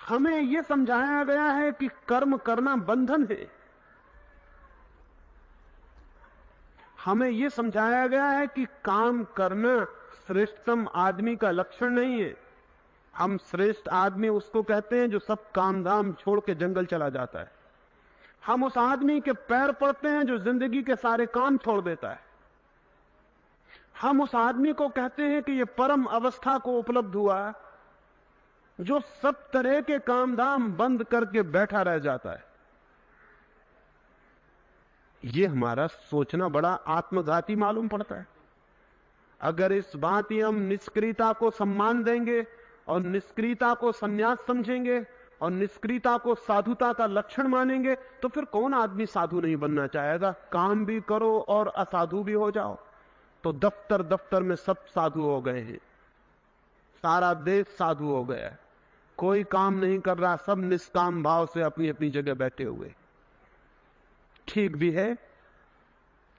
हमें यह समझाया गया है कि कर्म करना बंधन है। हमें यह समझाया गया है कि काम करना श्रेष्ठतम आदमी का लक्षण नहीं है। हम श्रेष्ठ आदमी उसको कहते हैं जो सब काम धाम छोड़ के जंगल चला जाता है। हम उस आदमी के पैर पड़ते हैं जो जिंदगी के सारे काम छोड़ देता है। हम उस आदमी को कहते हैं कि यह परम अवस्था को उपलब्ध हुआ जो सब तरह के काम धाम बंद करके बैठा रह जाता है। यह हमारा सोचना बड़ा आत्मघाती मालूम पड़ता है। अगर इस बात ही हम निष्क्रियता को सम्मान देंगे और निष्क्रियता को संन्यास समझेंगे और निष्क्रियता को साधुता का लक्षण मानेंगे तो फिर कौन आदमी साधु नहीं बनना चाहेगा। काम भी करो और असाधु भी हो जाओ। तो दफ्तर दफ्तर में सब साधु हो गए हैं, सारा देश साधु हो गया है। कोई काम नहीं कर रहा, सब निष्काम भाव से अपनी अपनी जगह बैठे हुए। ठीक भी है,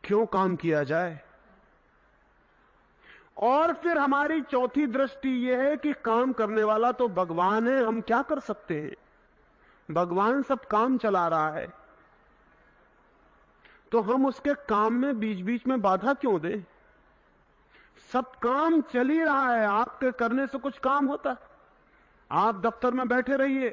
क्यों काम किया जाए। और फिर हमारी चौथी दृष्टि यह है कि काम करने वाला तो भगवान है, हम क्या कर सकते हैं। भगवान सब काम चला रहा है तो हम उसके काम में बीच बीच में बाधा क्यों दें। सब काम चल ही रहा है, आपके करने से कुछ काम होता। आप दफ्तर में बैठे रहिए,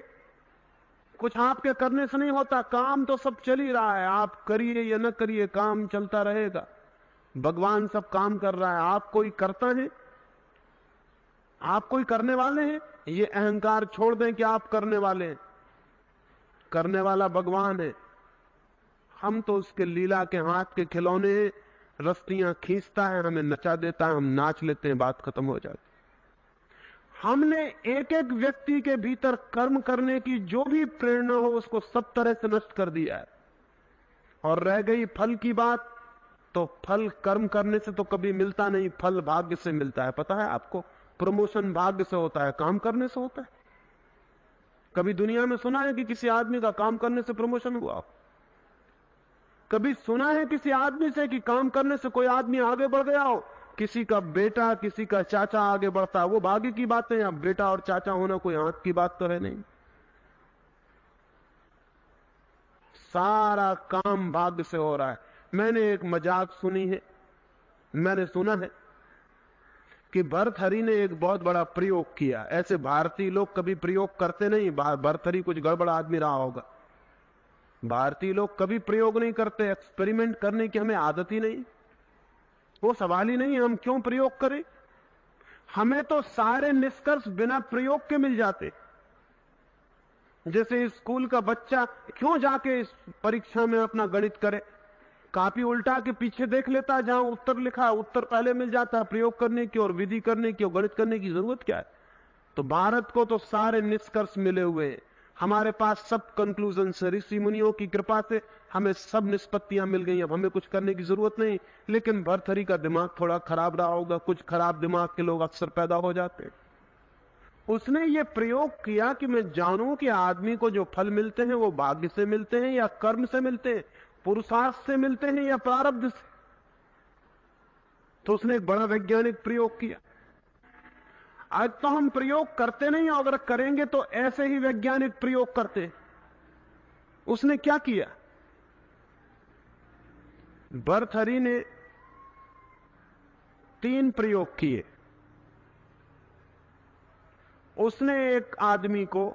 कुछ आपके करने से नहीं होता। काम तो सब चल ही रहा है, आप करिए या न करिए काम चलता रहेगा। भगवान सब काम कर रहा है, आप कोई करता है, आप कोई करने वाले हैं। ये अहंकार छोड़ दें कि आप करने वाले हैं। करने वाला भगवान है, हम तो उसके लीला के हाथ के खिलौने हैं। रस्तियां खींचता है, हमें नचा देता है, हम नाच लेते हैं, बात खत्म हो जाती। हमने एक एक व्यक्ति के भीतर कर्म करने की जो भी प्रेरणा हो उसको सब तरह से नष्ट कर दिया है। और रह गई फल की बात, तो फल कर्म करने से तो कभी मिलता नहीं, फल भाग्य से मिलता है। पता है आपको, प्रमोशन भाग्य से होता है, काम करने से होता है। कभी दुनिया में सुना है कि किसी आदमी का काम करने से प्रमोशन हुआ? कभी सुना है किसी आदमी से कि काम करने से कोई आदमी आगे बढ़ गया हो? किसी का बेटा, किसी का चाचा आगे बढ़ता है, वो भाग्य की बात है। अब बेटा और चाचा होना कोई हाथ की बात तो है नहीं। सारा काम भाग्य से हो रहा है। मैंने एक मजाक सुनी है, मैंने सुना है कि भर्तहरि ने एक बहुत बड़ा प्रयोग किया। ऐसे भारतीय लोग कभी प्रयोग करते नहीं। भर्तहरि कुछ गड़बड़ आदमी रहा होगा। भारतीय लोग कभी प्रयोग नहीं करते, एक्सपेरिमेंट करने की हमें आदत ही नहीं। वो सवाल ही नहीं, हम क्यों प्रयोग करें। हमें तो सारे निष्कर्ष बिना प्रयोग के मिल जाते। जैसे स्कूल का बच्चा क्यों जाके इस परीक्षा में अपना गणित करे, कॉपी उल्टा के पीछे देख लेता, जहां उत्तर लिखा है उत्तर पहले मिल जाता। प्रयोग करने की और विधि करने की और गणित करने की जरूरत क्या है। तो भारत को तो सारे निष्कर्ष मिले हुए हैं। हमारे पास सब कंक्लूजन से, ऋषि मुनियों की कृपा से हमें सब निष्पत्तियां मिल गई। अब हमें कुछ करने की जरूरत नहीं। लेकिन भर्तहरि का दिमाग थोड़ा खराब रहा होगा। कुछ खराब दिमाग के लोग अक्सर पैदा हो जाते हैं। उसने ये प्रयोग किया कि मैं जानूं कि आदमी को जो फल मिलते हैं वो भाग्य से मिलते हैं या कर्म से मिलते हैं, पुरुषार्थ से मिलते हैं या प्रारब्ध से। तो उसने एक बड़ा वैज्ञानिक प्रयोग किया। आज तो हम प्रयोग करते नहीं, और अगर करेंगे तो ऐसे ही वैज्ञानिक प्रयोग करते। उसने क्या किया, भर्तहरि ने 3 प्रयोग किए। उसने एक आदमी को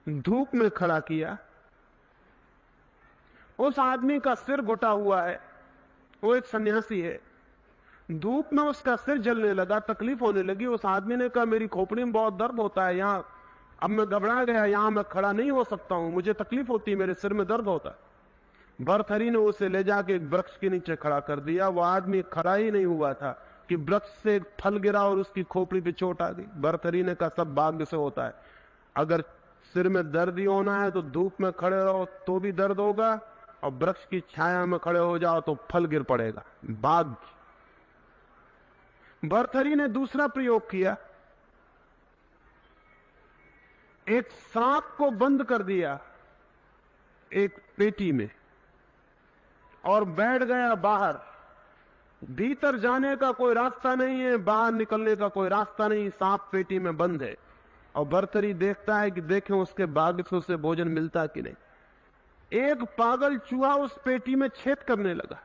धूप में खड़ा किया। उस आदमी का सिर घुटा हुआ है, वो एक सन्यासी है। धूप में उसका सिर जलने लगा, तकलीफ होने लगी। उस आदमी ने कहा मेरी खोपड़ी में बहुत दर्द होता है, यहां अब मैं घबरा गया, यहां मैं खड़ा नहीं हो सकता हूं, मुझे तकलीफ होती है, मेरे सिर में दर्द होता है। भर्तहरि ने उसे ले जाके एक वृक्ष के नीचे खड़ा कर दिया। वो आदमी खड़ा ही नहीं हुआ था कि वृक्ष से एक फल गिरा और उसकी खोपड़ी पे चोट आ गई। भर्तहरि ने कहा सब भाग्य से होता है। अगर सिर में दर्द ही होना है तो धूप में खड़े रहो तो भी दर्द होगा, और वृक्ष की छाया में खड़े हो जाओ तो फल गिर पड़ेगा, भाग्य। भर्तहरि ने दूसरा प्रयोग किया। एक सांप को बंद कर दिया एक पेटी में और बैठ गया बाहर। भीतर जाने का कोई रास्ता नहीं है, बाहर निकलने का कोई रास्ता नहीं, सांप पेटी में बंद है। और भर्तरी देखता है कि देखें उसके भाग्य से उसे भोजन मिलता कि नहीं। एक पागल चूहा उस पेटी में छेद करने लगा।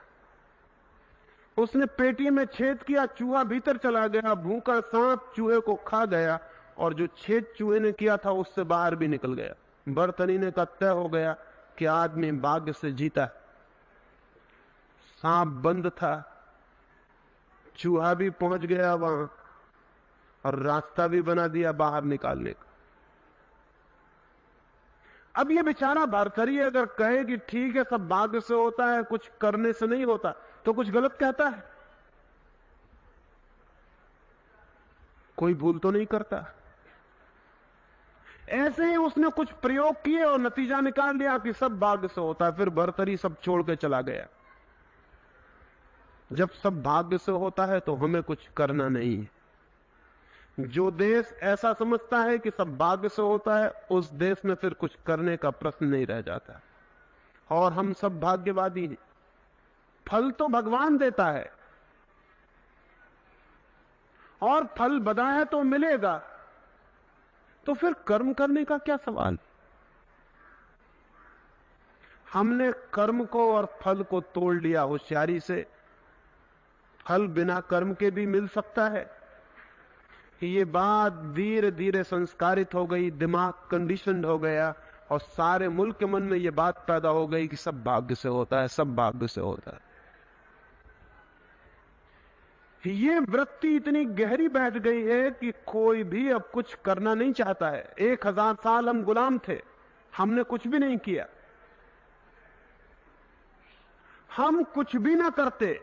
उसने पेटी में छेद किया, चूहा भीतर चला गया, भूखा सांप चूहे को खा गया और जो छेद चूहे ने किया था उससे बाहर भी निकल गया। भर्तरी ने कहा तय हो गया कि आदमी भाग्य से जीता। सांप बंद था, चूहा भी पहुंच गया वहां और रास्ता भी बना दिया बाहर निकालने का। अब ये बेचारा भर्तरी अगर कहे कि ठीक है सब भाग्य से होता है, कुछ करने से नहीं होता, तो कुछ गलत कहता है? कोई भूल तो नहीं करता। ऐसे ही उसने कुछ प्रयोग किए और नतीजा निकाल लिया कि सब भाग्य से होता है। फिर भर्तरी सब छोड़ के चला गया। जब सब भाग्य से होता है तो हमें कुछ करना नहीं है। जो देश ऐसा समझता है कि सब भाग्य से होता है, उस देश में फिर कुछ करने का प्रश्न नहीं रह जाता। और हम सब भाग्यवादी हैं। फल तो भगवान देता है और फल बधाए तो मिलेगा, तो फिर कर्म करने का क्या सवाल? हमने कर्म को और फल को तोड़ लिया होशियारी से। फल बिना कर्म के भी मिल सकता है। ये बात धीरे धीरे संस्कारित हो गई, दिमाग कंडीशनड हो गया और सारे मुल्क के मन में ये बात पैदा हो गई कि सब भाग्य से होता है, सब भाग्य से होता है। ये वृत्ति इतनी गहरी बैठ गई है कि कोई भी अब कुछ करना नहीं चाहता है। 1000 साल हम गुलाम थे, हमने कुछ भी नहीं किया। हम कुछ भी ना करते।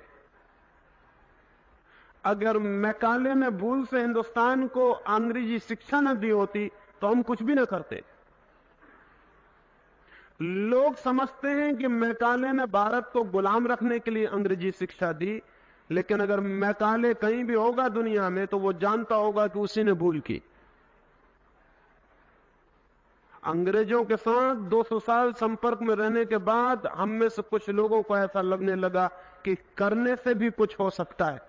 अगर मैकाले ने भूल से हिंदुस्तान को अंग्रेजी शिक्षा न दी होती तो हम कुछ भी ना करते। लोग समझते हैं कि मैकाले ने भारत को गुलाम रखने के लिए अंग्रेजी शिक्षा दी, लेकिन अगर मैकाले कहीं भी होगा दुनिया में तो वो जानता होगा कि उसी ने भूल की। अंग्रेजों के साथ 200 साल संपर्क में रहने के बाद हम में से कुछ लोगों को ऐसा लगने लगा कि करने से भी कुछ हो सकता है।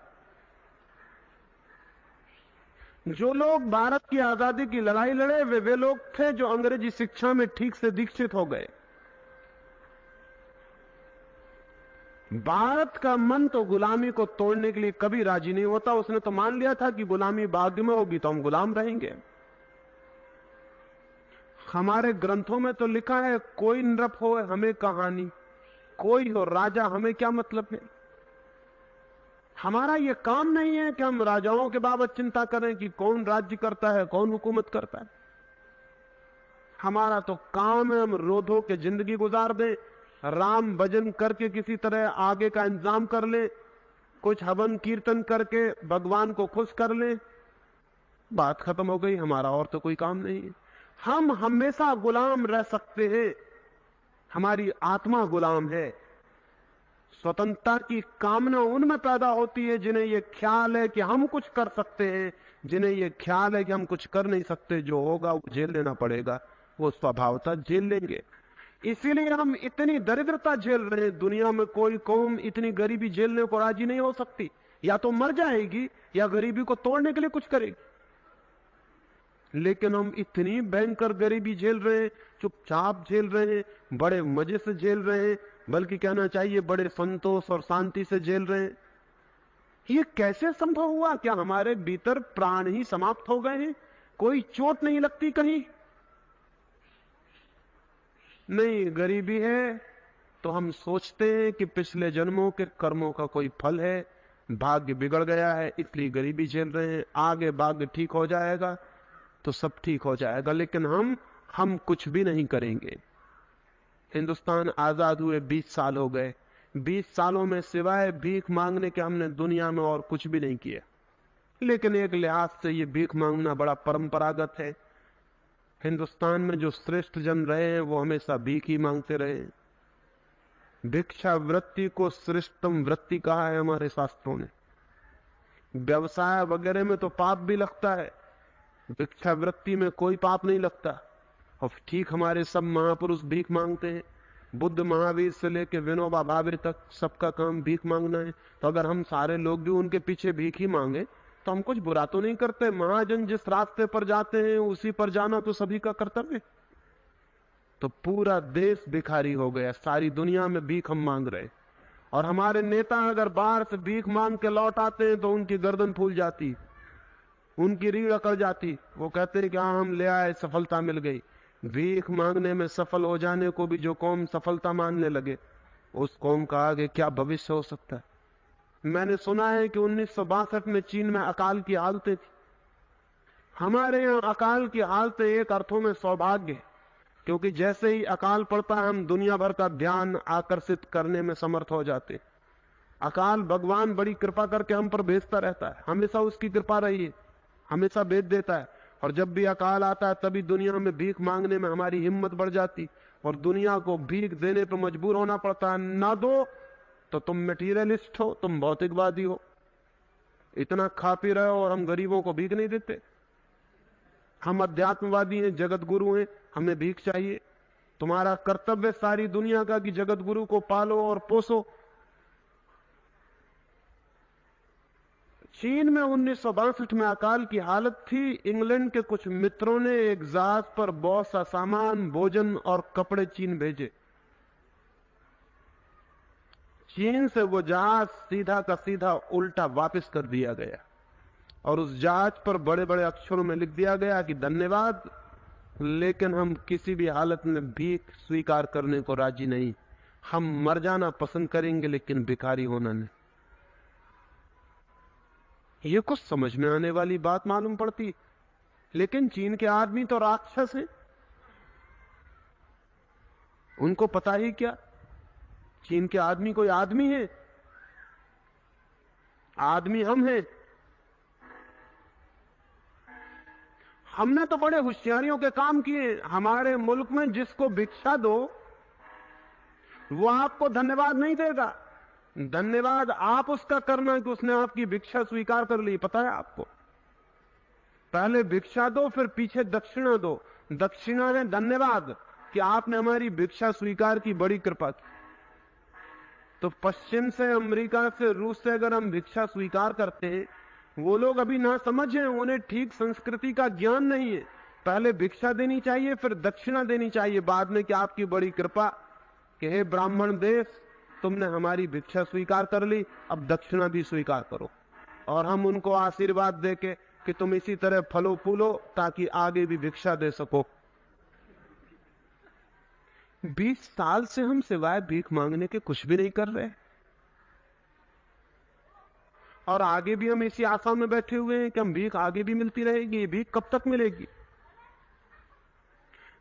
जो लोग भारत की आजादी की लड़ाई लड़े वे लोग थे जो अंग्रेजी शिक्षा में ठीक से दीक्षित हो गए। भारत का मन तो गुलामी को तोड़ने के लिए कभी राजी नहीं होता। उसने तो मान लिया था कि गुलामी भाग्य में होगी तो हम गुलाम रहेंगे। हमारे ग्रंथों में तो लिखा है कोई नृप हो हमें कहानी, कोई हो राजा हमें क्या मतलब है। हमारा ये काम नहीं है कि हम राजाओं के बाबत चिंता करें कि कौन राज्य करता है, कौन हुकूमत करता है। हमारा तो काम है हम रोधो के जिंदगी गुजार दें, राम भजन करके किसी तरह आगे का इंतजाम कर लें, कुछ हवन कीर्तन करके भगवान को खुश कर लें, बात खत्म हो गई। हमारा और तो कोई काम नहीं है। हम हमेशा गुलाम रह सकते हैं। हमारी आत्मा गुलाम है। स्वतंत्रता की कामना उनमें पैदा होती है जिन्हें यह ख्याल है कि हम कुछ कर सकते हैं, जिन्हें यह ख्याल है कि हम कुछ कर नहीं सकते, जो होगा वो झेल लेना पड़ेगा, वो स्वभावतः झेल लेंगे। इसीलिए हम इतनी दरिद्रता झेल रहे हैं। दुनिया में कोई कौम इतनी गरीबी झेलने को राजी नहीं हो सकती। या तो मर जाएगी या गरीबी को तोड़ने के लिए कुछ करेगी। लेकिन हम इतनी भयंकर गरीबी झेल रहे हैं, चुपचाप झेल रहे हैं, बड़े मजे से झेल रहे हैं, बल्कि कहना चाहिए बड़े संतोष और शांति से झेल रहे हैं। ये कैसे संभव हुआ? क्या हमारे भीतर प्राण ही समाप्त हो गए हैं? कोई चोट नहीं लगती कहीं? नहीं, गरीबी है तो हम सोचते हैं कि पिछले जन्मों के कर्मों का कोई फल है, भाग्य बिगड़ गया है इसलिए गरीबी झेल रहे हैं। आगे भाग्य ठीक हो जाएगा तो सब ठीक हो जाएगा। लेकिन हम कुछ भी नहीं करेंगे। हिंदुस्तान आजाद हुए 20 साल हो गए। 20 सालों में सिवाय भीख मांगने के हमने दुनिया में और कुछ भी नहीं किया। लेकिन एक लिहाज से ये भीख मांगना बड़ा परंपरागत है। हिंदुस्तान में जो श्रेष्ठ जन रहे हैं वो हमेशा भीख ही मांगते रहे। भिक्षा वृत्ति को श्रेष्ठतम वृत्ति कहा है हमारे शास्त्रों ने। व्यवसाय वगैरह में तो पाप भी लगता है, भिक्षा वृत्ति में कोई पाप नहीं लगता। और ठीक हमारे सब महापुरुष भीख मांगते हैं। बुद्ध महावीर से लेके विनोबा भावे तक सबका काम भीख मांगना है। तो अगर हम सारे लोग भी उनके पीछे भीख ही मांगे तो हम कुछ बुरा तो नहीं करते। महाजन जिस रास्ते पर जाते हैं उसी पर जाना तो सभी का कर्तव्य। तो पूरा देश भिखारी हो गया, सारी दुनिया में भीख हम मांग रहे। और हमारे नेता अगर बाहर से भीख मांग के लौट आते हैं तो उनकी गर्दन फूल जाती, उनकी रीढ़ अकड़ जाती। वो कहते हैं कि हाँ हम ले आए, सफलता मिल गई। भीख मांगने में सफल हो जाने को भी जो कौम सफलता मानने लगे, उस कौम का आगे क्या भविष्य हो सकता है। मैंने सुना है कि 1962 में चीन में अकाल की हालतें थी। हमारे यहाँ अकाल की हालतें एक अर्थों में सौभाग्य है, क्योंकि जैसे ही अकाल पड़ता है हम दुनिया भर का ध्यान आकर्षित करने में समर्थ हो जाते। अकाल भगवान बड़ी कृपा करके हम पर भेजता रहता है, हमेशा उसकी कृपा रही है, हमेशा भेज देता है। और जब भी अकाल आता है तभी दुनिया में भीख मांगने में हमारी हिम्मत बढ़ जाती और दुनिया को भीख देने पर मजबूर होना पड़ता है। ना दो तो तुम मटीरियलिस्ट हो, तुम भौतिकवादी हो, इतना खा पी रहे हो और हम गरीबों को भीख नहीं देते। हम अध्यात्मवादी हैं, जगत गुरु हैं, हमें भीख चाहिए। तुम्हारा कर्तव्य सारी दुनिया का कि जगत गुरु को पालो और पोसो। चीन में 1962 में अकाल की हालत थी। इंग्लैंड के कुछ मित्रों ने एक जहाज पर बहुत सा सामान, भोजन और कपड़े चीन भेजे। चीन से वो जहाज सीधा का सीधा उल्टा वापस कर दिया गया और उस जहाज पर बड़े बड़े अक्षरों में लिख दिया गया कि धन्यवाद, लेकिन हम किसी भी हालत में भीख स्वीकार करने को राजी नहीं। हम मर जाना पसंद करेंगे लेकिन भिखारी होना नहीं। ये कुछ समझ में आने वाली बात मालूम पड़ती, लेकिन चीन के आदमी तो राक्षस हैं। उनको पता ही क्या, चीन के आदमी कोई आदमी है? आदमी हम हैं। हमने तो बड़े होशियारियों के काम किए। हमारे मुल्क में जिसको भिक्षा दो वो आपको धन्यवाद नहीं देगा। धन्यवाद आप उसका करना कि उसने आपकी भिक्षा स्वीकार कर ली। पता है आपको, पहले भिक्षा दो फिर पीछे दक्षिणा दो। दक्षिणा में धन्यवाद कि आपने हमारी भिक्षा स्वीकार की, बड़ी कृपा की। तो पश्चिम से, अमेरिका से, रूस से अगर हम भिक्षा स्वीकार करते हैं, वो लोग अभी ना समझ हैं, उन्हें ठीक संस्कृति का ज्ञान नहीं है। पहले भिक्षा देनी चाहिए फिर दक्षिणा देनी चाहिए, बाद में कि आपकी बड़ी कृपा कि हे ब्राह्मण देश, तुमने हमारी भिक्षा स्वीकार कर ली, अब दक्षिणा भी स्वीकार करो। और हम उनको आशीर्वाद देके कि तुम इसी तरह फलो फूलो ताकि आगे भी भिक्षा दे सको। 20 साल से हम सिवाय भीख मांगने के कुछ भी नहीं कर रहे और आगे भी हम इसी आशा में बैठे हुए हैं कि हम भीख आगे भी मिलती रहेगी। भीख कब तक मिलेगी?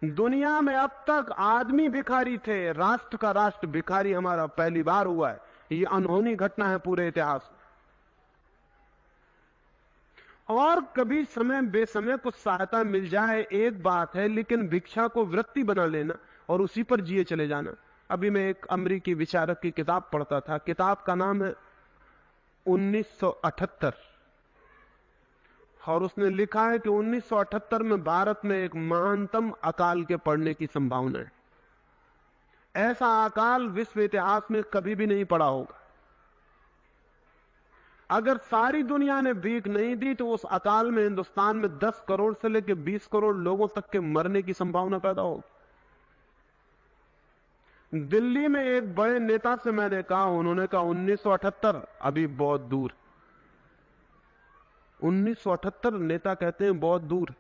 दुनिया में अब तक आदमी भिखारी थे, राष्ट्र का राष्ट्र भिखारी हमारा पहली बार हुआ है। ये अनहोनी घटना है पूरे इतिहास में। और कभी समय बेसमय कुछ सहायता मिल जाए एक बात है, लेकिन भिक्षा को वृत्ति बना लेना और उसी पर जिए चले जाना। अभी मैं एक अमेरिकी विचारक की किताब पढ़ता था, किताब का नाम है 1978 और उसने लिखा है कि 1978 में भारत में एक महानतम अकाल के पड़ने की संभावना है। ऐसा अकाल विश्व इतिहास में कभी भी नहीं पड़ा होगा। अगर सारी दुनिया ने भीख नहीं दी तो उस अकाल में हिंदुस्तान में 10 करोड़ से लेकर 20 करोड़ लोगों तक के मरने की संभावना पैदा होगी। दिल्ली में एक बड़े नेता से मैंने कहा, उन्होंने कहा 1978 अभी बहुत दूर। 1978 नेता कहते हैं बहुत दूर।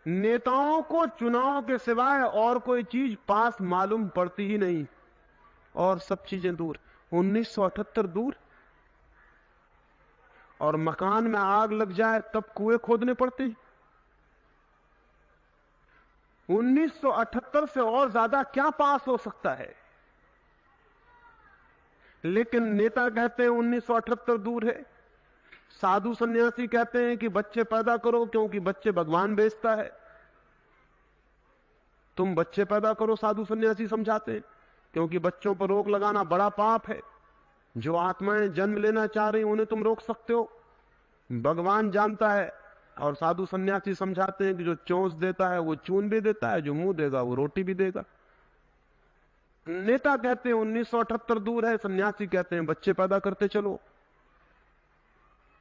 नेताओं को चुनाव के सिवाय और कोई चीज पास मालूम पड़ती ही नहीं और सब चीजें दूर। 1978 दूर। और मकान में आग लग जाए तब कुएं खोदने पड़ते। 1978 से और ज्यादा क्या पास हो सकता है? लेकिन नेता कहते हैं 1978 दूर है। साधु सन्यासी कहते हैं कि बच्चे पैदा करो क्योंकि बच्चे भगवान भेजता है। तुम बच्चे पैदा करो, साधु सन्यासी समझाते हैं, क्योंकि बच्चों पर रोक लगाना बड़ा पाप है। जो आत्माएं जन्म लेना चाह रही उन्हें तुम रोक सकते हो, भगवान जानता है। और साधु सन्यासी समझाते हैं कि जो चोंच देता है वो चून भी देता है, जो मुंह देगा वो रोटी भी देगा। नेता कहते हैं 1978 दूर है, सन्यासी कहते हैं बच्चे पैदा करते चलो।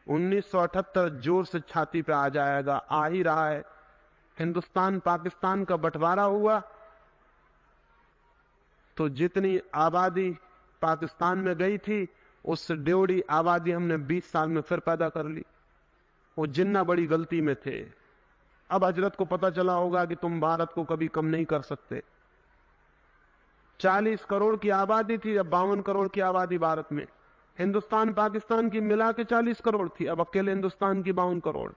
1978 जोर से छाती पे आ जाएगा, आ ही रहा है। हिंदुस्तान पाकिस्तान का बंटवारा हुआ तो जितनी आबादी पाकिस्तान में गई थी उससे डेढ़ी आबादी हमने 20 साल में फिर पैदा कर ली। वो जिन्ना बड़ी गलती में थे। अब हजरत को पता चला होगा कि तुम भारत को कभी कम नहीं कर सकते। 40 करोड़ की आबादी थी, अब 52 करोड़ की आबादी भारत में। हिंदुस्तान पाकिस्तान की मिला के 40 करोड़ थी, अब अकेले हिंदुस्तान की 52 करोड़।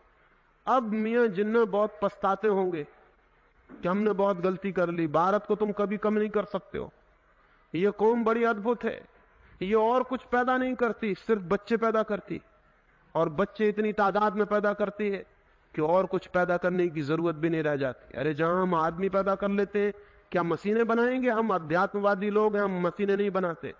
अब मियां जिन्ना बहुत पछताते होंगे कि हमने बहुत गलती कर ली। भारत को तुम कभी कम नहीं कर सकते हो। ये कौम बड़ी अद्भुत है, ये और कुछ पैदा नहीं करती, सिर्फ बच्चे पैदा करती, और बच्चे इतनी तादाद में पैदा करती है कि और कुछ पैदा करने की जरूरत भी नहीं रह जाती। अरे जहां हम आदमी पैदा कर लेते हैं, क्या मशीनें बनाएंगे? हम अध्यात्मवादी लोग हैं, हम मशीनें नहीं बनाते।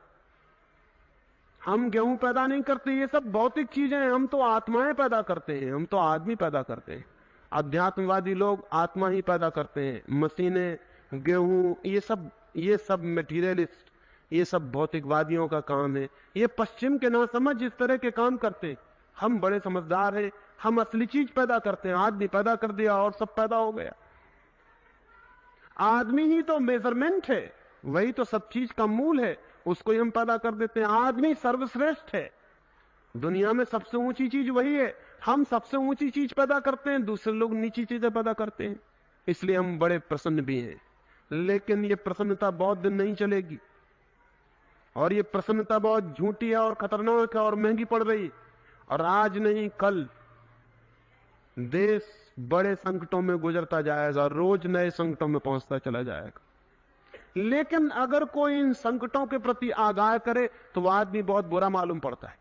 हम गेहूं पैदा नहीं करते, ये सब भौतिक चीजें हैं। हम तो आत्माएं पैदा करते हैं, हम तो आदमी पैदा करते हैं। अध्यात्मवादी लोग आत्मा ही पैदा करते हैं। मशीनें, गेहूं, ये सब मटीरियलिस्ट, ये सब भौतिकवादियों का काम है। ये पश्चिम के ना समझ इस तरह के काम करते हैं। हम बड़े समझदार हैं, हम असली चीज पैदा करते हैं। आदमी पैदा कर दिया और सब पैदा हो गया। आदमी ही तो मेजरमेंट है, वही तो सब चीज का मूल है, उसको ही हम पैदा कर देते हैं। आदमी सर्वश्रेष्ठ है, दुनिया में सबसे ऊंची चीज वही है। हम सबसे ऊंची चीज पैदा करते हैं, दूसरे लोग नीची चीजें पैदा करते हैं, इसलिए हम बड़े प्रसन्न भी हैं। लेकिन ये प्रसन्नता बहुत दिन नहीं चलेगी, और ये प्रसन्नता बहुत झूठी है और खतरनाक है और महंगी पड़ रही। और आज नहीं कल देश बड़े संकटों में गुजरता जाएगा, रोज नए संकटों में पहुंचता चला जाएगा। लेकिन अगर कोई इन संकटों के प्रति आगाह करे तो वह आदमी बहुत बुरा मालूम पड़ता है,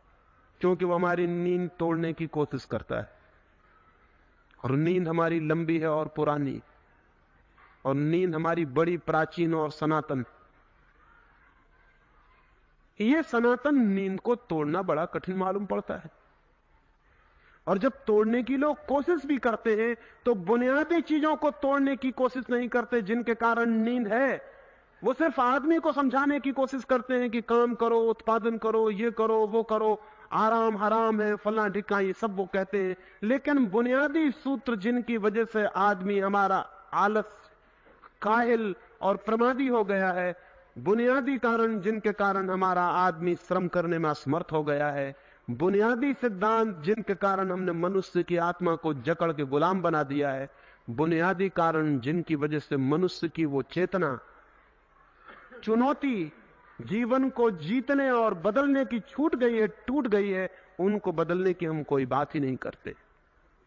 क्योंकि वो हमारी नींद तोड़ने की कोशिश करता है। और नींद हमारी लंबी है और पुरानी, और नींद हमारी बड़ी प्राचीन और सनातन। ये सनातन नींद को तोड़ना बड़ा कठिन मालूम पड़ता है। और जब तोड़ने की लोग कोशिश भी करते हैं तो बुनियादी चीजों को तोड़ने की कोशिश नहीं करते जिनके कारण नींद है। वो सिर्फ आदमी को समझाने की कोशिश करते हैं कि काम करो, उत्पादन करो, ये करो, वो करो, आराम हराम है, फला ढिका, ये सब वो कहते हैं। लेकिन बुनियादी सूत्र जिनकी वजह से आदमी हमारा आलस, काहिल और प्रमादी हो गया है, बुनियादी कारण जिनके कारण हमारा आदमी श्रम करने में असमर्थ हो गया है, बुनियादी सिद्धांत जिनके कारण हमने मनुष्य की आत्मा को जकड़ के गुलाम बना दिया है, बुनियादी कारण जिनकी वजह से मनुष्य की वो चेतना, चुनौती, जीवन को जीतने और बदलने की छूट गई है, टूट गई है, उनको बदलने की हम कोई बात ही नहीं करते।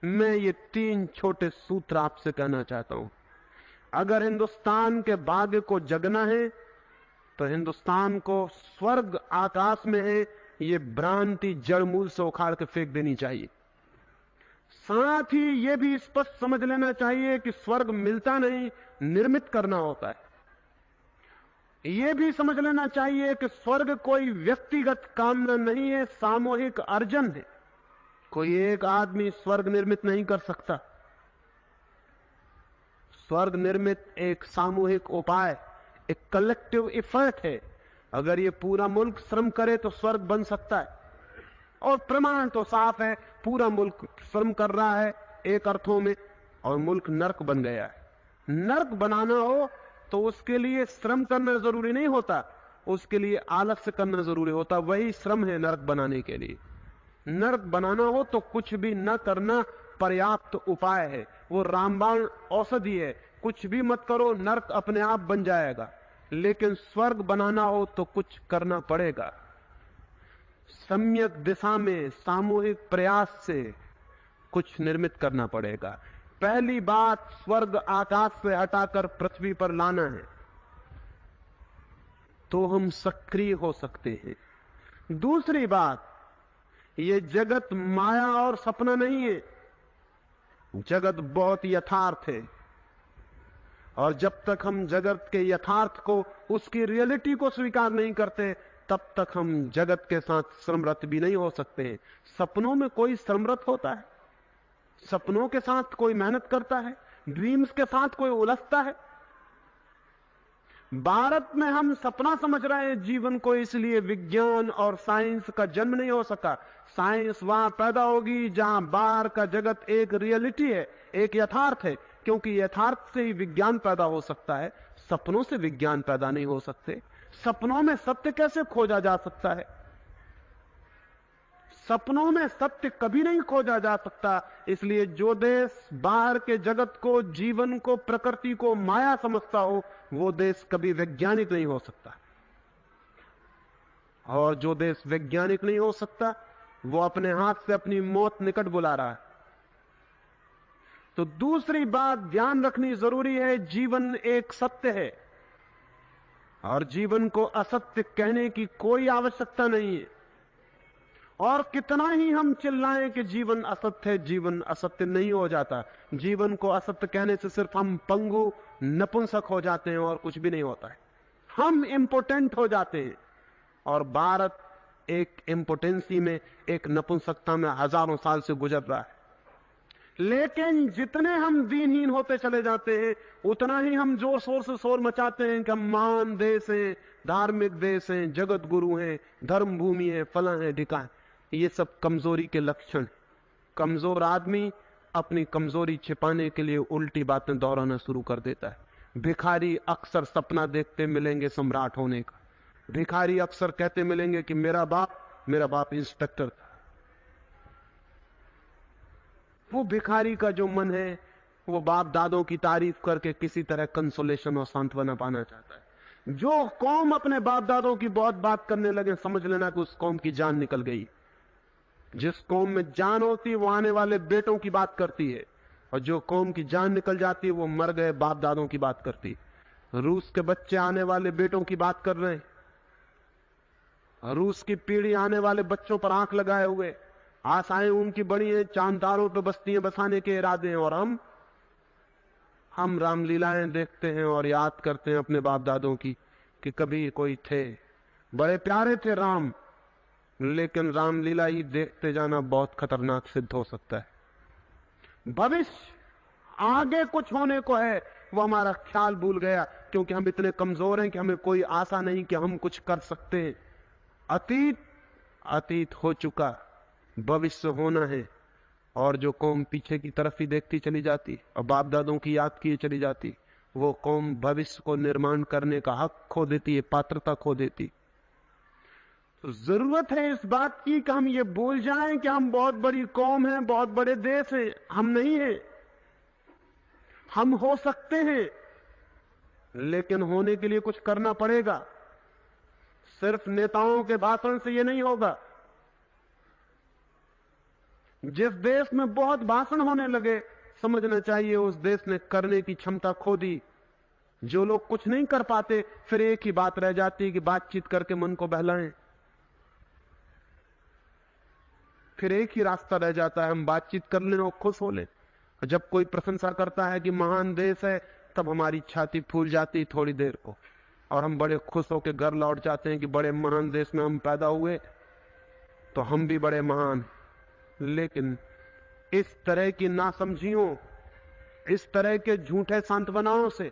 मैं ये 3 छोटे सूत्र आपसे कहना चाहता हूं। अगर हिंदुस्तान के भाग्य को जगना है तो हिंदुस्तान को स्वर्ग आकाश में है, ये भ्रांति जड़ मूल से उखाड़ के फेंक देनी चाहिए। साथ ही यह भी स्पष्ट समझ लेना चाहिए कि स्वर्ग मिलता नहीं, निर्मित करना होता है। यह भी समझ लेना चाहिए कि स्वर्ग कोई व्यक्तिगत कामना नहीं है, सामूहिक अर्जन है। कोई एक आदमी स्वर्ग निर्मित नहीं कर सकता। स्वर्ग निर्मित एक सामूहिक उपाय, एक कलेक्टिव एफर्ट है। अगर ये पूरा मुल्क श्रम करे तो स्वर्ग बन सकता है, और प्रमाण तो साफ है, पूरा मुल्क श्रम कर रहा है एक अर्थों में, और मुल्क नर्क बन गया है। नर्क बनाना हो तो उसके लिए श्रम करना जरूरी नहीं होता, उसके लिए आलस्य करना जरूरी होता। वही श्रम है नर्क बनाने के लिए। नर्क बनाना हो तो कुछ भी न करना पर्याप्त उपाय है, वो रामबाण औषधि है। कुछ भी मत करो, नर्क अपने आप बन जाएगा। लेकिन स्वर्ग बनाना हो तो कुछ करना पड़ेगा। सम्यक दिशा में सामूहिक प्रयास से कुछ निर्मित करना पड़ेगा। पहली बात, स्वर्ग आकाश से हटाकर पृथ्वी पर लाना है, तो हम सक्रिय हो सकते हैं। दूसरी बात, ये जगत माया और सपना नहीं है, जगत बहुत यथार्थ है। और जब तक हम जगत के यथार्थ को, उसकी रियलिटी को स्वीकार नहीं करते, तब तक हम जगत के साथ श्रमरत भी नहीं हो सकते हैं। सपनों में कोई श्रमरत होता है? सपनों के साथ कोई मेहनत करता है? ड्रीम्स के साथ कोई उलझता है? भारत में हम सपना समझ रहे हैं जीवन को, इसलिए विज्ञान और साइंस का जन्म नहीं हो सका। साइंस वहां पैदा होगी जहां बाहर का जगत एक रियलिटी है, एक यथार्थ है, क्योंकि यथार्थ से ही विज्ञान पैदा हो सकता है। सपनों से विज्ञान पैदा नहीं हो सकते। सपनों में सत्य कैसे खोजा जा सकता है? सपनों में सत्य कभी नहीं खोजा जा सकता। इसलिए जो देश बाहर के जगत को, जीवन को, प्रकृति को माया समझता हो, वो देश कभी वैज्ञानिक नहीं हो सकता। और जो देश वैज्ञानिक नहीं हो सकता, वो अपने हाथ से अपनी मौत निकट बुला रहा है। तो दूसरी बात ध्यान रखनी जरूरी है, जीवन एक सत्य है और जीवन को असत्य कहने की कोई आवश्यकता नहीं है। और कितना ही हम चिल्लाएं कि जीवन असत्य है, जीवन असत्य नहीं हो जाता। जीवन को असत्य कहने से सिर्फ हम पंगु, नपुंसक हो जाते हैं और कुछ भी नहीं होता है। हम इम्पोर्टेंट हो जाते हैं। और भारत एक इम्पोर्टेंसी में, एक नपुंसकता में हजारों साल से गुजर रहा है। लेकिन जितने हम दीनहीन होते चले जाते हैं, उतना ही हम जोर शोर से शोर मचाते हैं कि हम महान देश हैं, धार्मिक देश हैं, जगत गुरु हैं, धर्म भूमि है, फला है, ढिका है। ये सब कमजोरी के लक्षण। कमजोर आदमी अपनी कमजोरी छिपाने के लिए उल्टी बातें दोहराना शुरू कर देता है। भिखारी अक्सर सपना देखते मिलेंगे सम्राट होने का। भिखारी अक्सर कहते मिलेंगे कि मेरा बाप इंस्पेक्टर था। वो भिखारी का जो मन है, वो बाप दादों की तारीफ करके किसी तरह कंसोलेशन और सांत्वना पाना चाहता है। जो कौम अपने बाप दादों की बहुत बात करने लगे, समझ लेना कि उस कौम की जान निकल गई। जिस कौम में जान होती है, वो आने वाले बेटों की बात करती है, और जो कौम की जान निकल जाती है, वो मर गए बाप दादों की बात करती है। रूस के बच्चे आने वाले बेटों की बात कर रहे हैं। रूस की पीढ़ी आने वाले बच्चों पर आंख लगाए हुए, आशाएं उनकी बड़ी हैं, चांदारों पे बस्तियां बसाने के इरादे हैं। और हम रामलीलाएं देखते हैं और याद करते हैं अपने बाप दादों की कि कभी कोई थे, बड़े प्यारे थे राम। लेकिन रामलीला ही देखते जाना बहुत खतरनाक सिद्ध हो सकता है। भविष्य आगे कुछ होने को है, वो हमारा ख्याल भूल गया, क्योंकि हम इतने कमजोर हैं कि हमें कोई आशा नहीं कि हम कुछ कर सकते हैं। अतीत हो चुका, भविष्य होना है। और जो कौम पीछे की तरफ ही देखती चली जाती और बाप दादों की याद किए चली जाती, वो कौम भविष्य को निर्माण करने का हक खो देती है, पात्रता खो देती। तो जरूरत है इस बात की कि हम ये भूल जाएं कि हम बहुत बड़ी कौम हैं, बहुत बड़े देश हैं। हम नहीं हैं। हम हो सकते हैं, लेकिन होने के लिए कुछ करना पड़ेगा। सिर्फ नेताओं के भाषण से ये नहीं होगा। जिस देश में बहुत भाषण होने लगे, समझना चाहिए उस देश ने करने की क्षमता खो दी। जो लोग कुछ नहीं कर पाते, फिर एक ही बात रह जाती है कि बातचीत करके मन को बहलाएं। फिर एक ही रास्ता रह जाता है, हम बातचीत कर लें और खुश हो लें। जब कोई प्रशंसा करता है कि महान देश है, तब हमारी छाती फूल जाती थोड़ी देर को, और हम बड़े खुश होकर घर लौट जाते हैं कि बड़े महान देश में हम पैदा हुए, तो हम भी बड़े महान। लेकिन इस तरह की नासमझियों, इस तरह के झूठे सांत्वनाओं से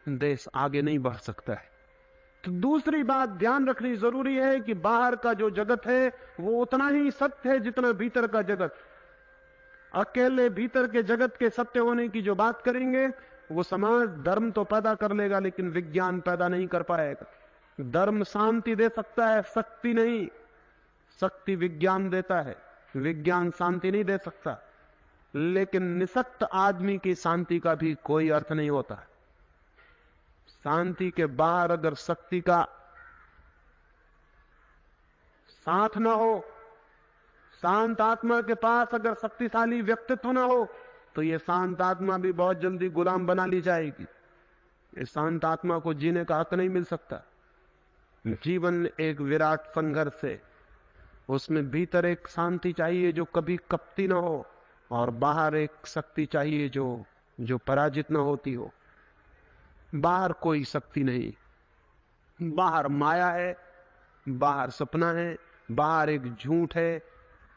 देश आगे नहीं बढ़ सकता है। तो दूसरी बात ध्यान रखनी जरूरी है कि बाहर का जो जगत है वो उतना ही सत्य है जितना भीतर का जगत। अकेले भीतर के जगत के सत्य होने की जो बात करेंगे, वो समाज धर्म तो पैदा कर लेगा, लेकिन विज्ञान पैदा नहीं कर पाएगा। धर्म शांति दे सकता है, शक्ति नहीं। शक्ति विज्ञान देता है, विज्ञान शांति नहीं दे सकता। लेकिन निशक्त आदमी की शांति का भी कोई अर्थ नहीं होता। शांति के बाहर अगर शक्ति का साथ ना हो, शांत आत्मा के पास अगर शक्तिशाली व्यक्तित्व ना हो, तो ये शांत आत्मा भी बहुत जल्दी गुलाम बना ली जाएगी। इस शांत आत्मा को जीने का हक नहीं मिल सकता। जीवन एक विराट संघर्ष है। उसमें भीतर एक शांति चाहिए जो कभी कपती ना हो, और बाहर एक शक्ति चाहिए जो पराजित ना होती हो। बाहर कोई शक्ति नहीं, बाहर माया है, बाहर सपना है, बाहर एक झूठ है।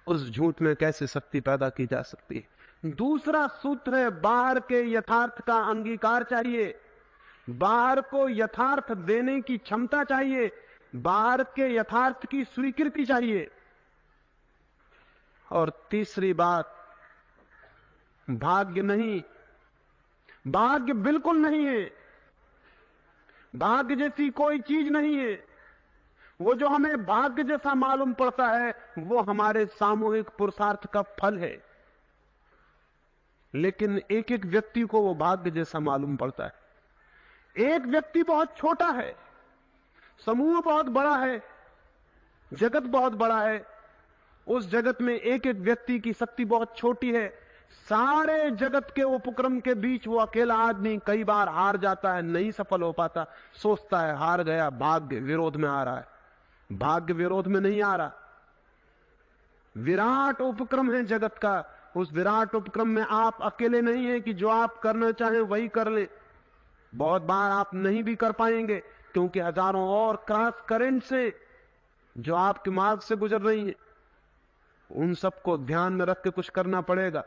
उस झूठ में कैसे शक्ति पैदा की जा सकती है? दूसरा सूत्र है, बाहर के यथार्थ का अंगीकार चाहिए। बाहर को यथार्थ देने की क्षमता चाहिए, बाहर के यथार्थ की स्वीकृति चाहिए। और तीसरी बात, भाग्य नहीं, भाग्य बिल्कुल नहीं है। भाग्य जैसी कोई चीज नहीं है। वो जो हमें भाग्य जैसा मालूम पड़ता है वो हमारे सामूहिक पुरुषार्थ का फल है, लेकिन एक एक व्यक्ति को वो भाग्य जैसा मालूम पड़ता है। एक व्यक्ति बहुत छोटा है, समूह बहुत बड़ा है, जगत बहुत बड़ा है। उस जगत में एक एक व्यक्ति की शक्ति बहुत छोटी है। सारे जगत के उपक्रम के बीच वो अकेला आदमी कई बार हार जाता है, नहीं सफल हो पाता, सोचता है हार गया, भाग्य विरोध में आ रहा है। भाग्य विरोध में नहीं आ रहा। विराट उपक्रम है जगत का। उस विराट उपक्रम में आप अकेले नहीं है कि जो आप करना चाहें वही कर ले। बहुत बार आप नहीं भी कर पाएंगे, क्योंकि हजारों और क्रॉस करंट से जो आपके मार्ग से गुजर रही हैं, उन सबको ध्यान में रख के कुछ करना पड़ेगा।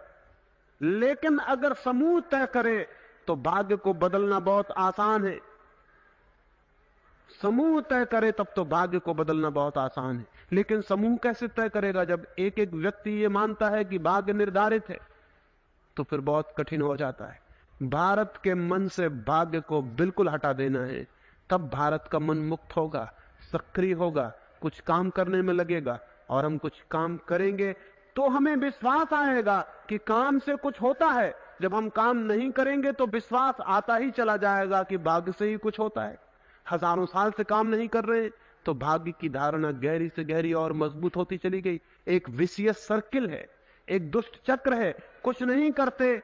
लेकिन अगर समूह तय करे तो भाग्य को बदलना बहुत आसान है। समूह तय करे तब तो भाग्य को बदलना बहुत आसान है। लेकिन समूह कैसे तय करेगा जब एक एक व्यक्ति ये मानता है कि भाग्य निर्धारित है? तो फिर बहुत कठिन हो जाता है। भारत के मन से भाग्य को बिल्कुल हटा देना है, तब भारत का मन मुक्त होगा, सक्रिय होगा, कुछ काम करने में लगेगा। और हम कुछ काम करेंगे तो हमें विश्वास आएगा कि काम से कुछ होता है। जब हम काम नहीं करेंगे तो विश्वास आता ही चला जाएगा कि भाग्य से ही कुछ होता है। हजारों साल से काम नहीं कर रहे तो भाग्य की धारणा गहरी से गहरी और मजबूत होती चली गई। एक विशियस सर्किल है, एक दुष्ट चक्र है। कुछ नहीं करते,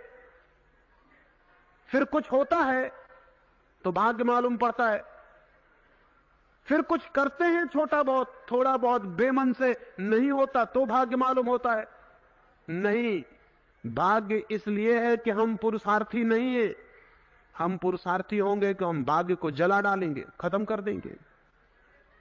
फिर कुछ होता है तो भाग्य मालूम पड़ता है। फिर कुछ करते हैं छोटा बहुत, थोड़ा बहुत बेमन से, नहीं होता तो भाग्य मालूम होता है। नहीं, भाग्य इसलिए है कि हम पुरुषार्थी नहीं है। हम पुरुषार्थी होंगे तो हम भाग्य को जला डालेंगे, खत्म कर देंगे।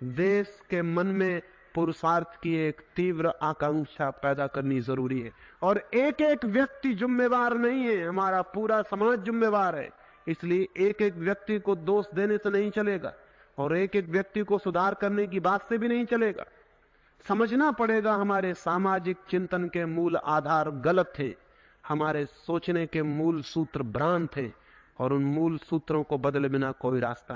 देश के मन में पुरुषार्थ की एक तीव्र आकांक्षा पैदा करनी जरूरी है। और एक एक व्यक्ति जिम्मेवार नहीं है, हमारा पूरा समाज जिम्मेवार है। इसलिए एक एक व्यक्ति को दोष देने से नहीं चलेगा और एक एक व्यक्ति को सुधार करने की बात से भी नहीं चलेगा। समझना पड़ेगा हमारे सामाजिक चिंतन के मूल आधार गलत थे, हमारे सोचने के मूल सूत्र भ्रांत थे, और उन मूल सूत्रों को बदले बिना कोई रास्ता